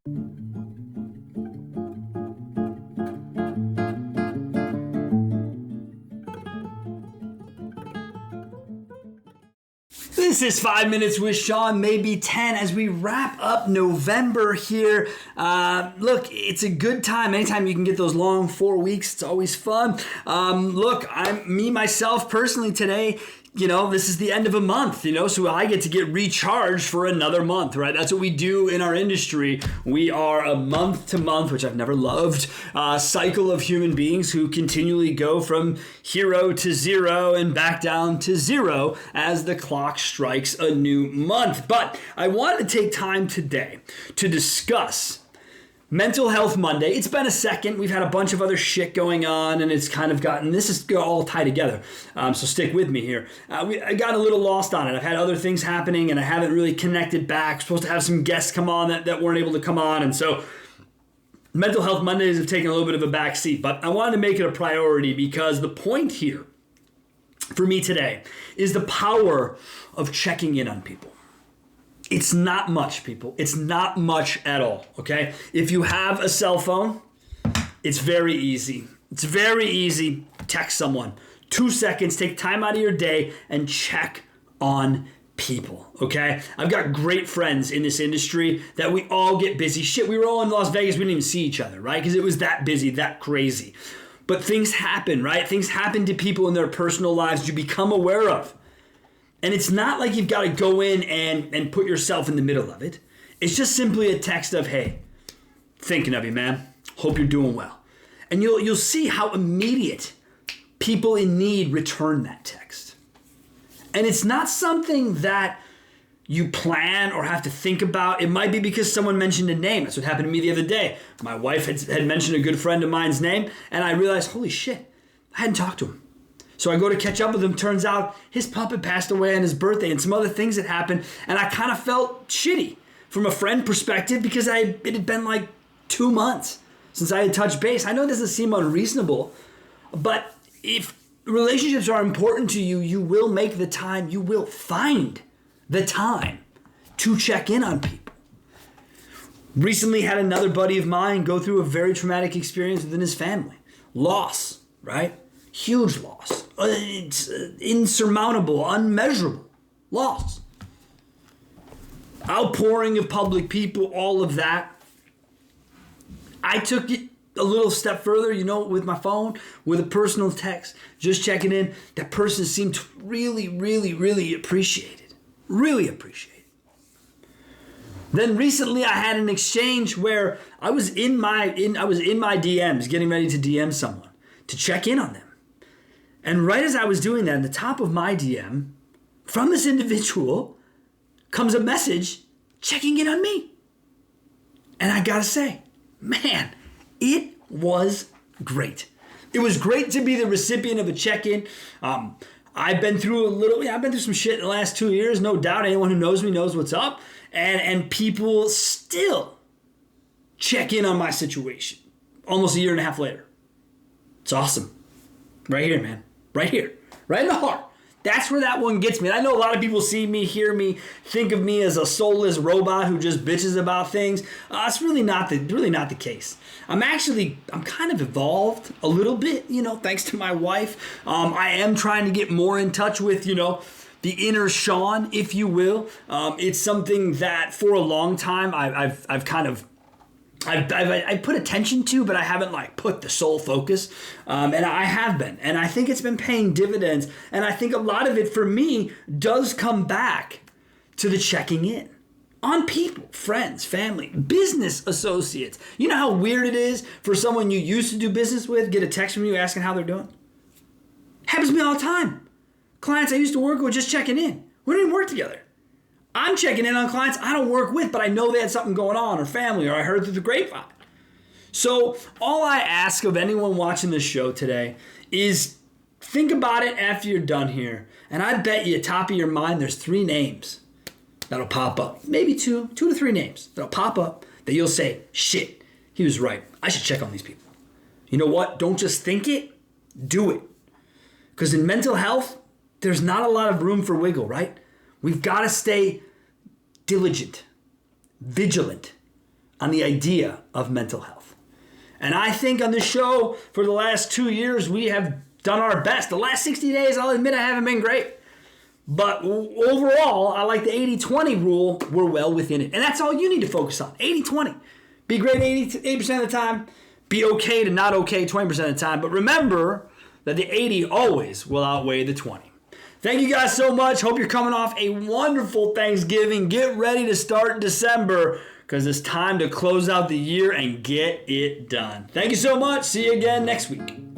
This is 5 Minutes with Sean, maybe 10, as we wrap up November here. Look, it's a good time. Anytime you can get those long 4 weeks, it's always fun. Look, myself personally today, this is the end of a month, so I get to get recharged for another month, right? That's what we do in our industry. We are a month to month, which I've never loved, cycle of human beings who continually go from hero to zero and back down to zero as the clock strikes a new month. But I wanted to take time today to discuss Mental Health Monday. It's been a second. We've had a bunch of other shit going on, and it's kind of this is all tied together. So stick with me here. I got a little lost on it. I've had other things happening, and I haven't really connected back. I'm supposed to have some guests come on that weren't able to come on, and so Mental Health Mondays have taken a little bit of a back seat. But I wanted to make it a priority because the point here for me today is the power of checking in on people. It's not much, people. It's not much at all, okay? If you have a cell phone, it's very easy. It's very easy. Text someone. 2 seconds. Take time out of your day and check on people, okay? I've got great friends in this industry that we all get busy. Shit, we were all in Las Vegas. We didn't even see each other, right? Because it was that busy, that crazy. But things happen, right? Things happen to people in their personal lives you become aware of. And it's not like you've got to go in and put yourself in the middle of it. It's just simply a text of, hey, thinking of you, man. Hope you're doing well. And you'll see how immediate people in need return that text. And it's not something that you plan or have to think about. It might be because someone mentioned a name. That's what happened to me the other day. My wife had mentioned a good friend of mine's name, and I realized, holy shit, I hadn't talked to him. So I go to catch up with him. Turns out his pup had passed away on his birthday and some other things had happened. And I kind of felt shitty from a friend perspective because it had been like 2 months since I had touched base. I know it doesn't seem unreasonable, but if relationships are important to you, you will make the time, you will find the time to check in on people. Recently had another buddy of mine go through a very traumatic experience within his family. Loss, right? Huge loss. It's insurmountable, unmeasurable loss. Outpouring of public people, all of that. I took it a little step further, with my phone, with a personal text, just checking in. That person seemed to really, really, really appreciate it. Really appreciate it. Then recently I had an exchange where I was in my DMs, getting ready to DM someone, to check in on them. And right as I was doing that, in the top of my DM, from this individual, comes a message checking in on me. And I gotta say, man, it was great. It was great to be the recipient of a check-in. I've been through some shit in the last 2 years, no doubt. Anyone who knows me knows what's up. And people still check in on my situation almost a year and a half later. It's awesome. Right here, man. Right here. Right in the heart. That's where that one gets me. And I know a lot of people see me, hear me, think of me as a soulless robot who just bitches about things. It's really not the case. I'm kind of evolved a little bit, thanks to my wife. I am trying to get more in touch with, the inner Sean, if you will. It's something that for a long time I've kind of I put attention to, but I haven't put the sole focus, and I have been, and I think it's been paying dividends, and I think a lot of it for me does come back to the checking in on people, friends, family, business associates. You know how weird it is for someone you used to do business with get a text from you asking how they're doing? Happens to me all the time. Clients I used to work with just checking in. We didn't even work together. I'm checking in on clients I don't work with, but I know they had something going on, or family, or I heard through the grapevine. So all I ask of anyone watching this show today is think about it after you're done here. And I bet you, top of your mind, there's 3 names that'll pop up. Maybe 2 to 3 names that'll pop up that you'll say, shit, he was right. I should check on these people. You know what? Don't just think it, do it. Because in mental health, there's not a lot of room for wiggle, right? We've got to stay diligent, vigilant, on the idea of mental health. And I think on this show for the last 2 years, we have done our best. The last 60 days, I'll admit I haven't been great. But overall, I like the 80-20 rule. We're well within it. And that's all you need to focus on, 80-20. Be great 80% of the time. Be okay to not okay 20% of the time. But remember that the 80 always will outweigh the 20. Thank you guys so much. Hope you're coming off a wonderful Thanksgiving. Get ready to start December because it's time to close out the year and get it done. Thank you so much. See you again next week.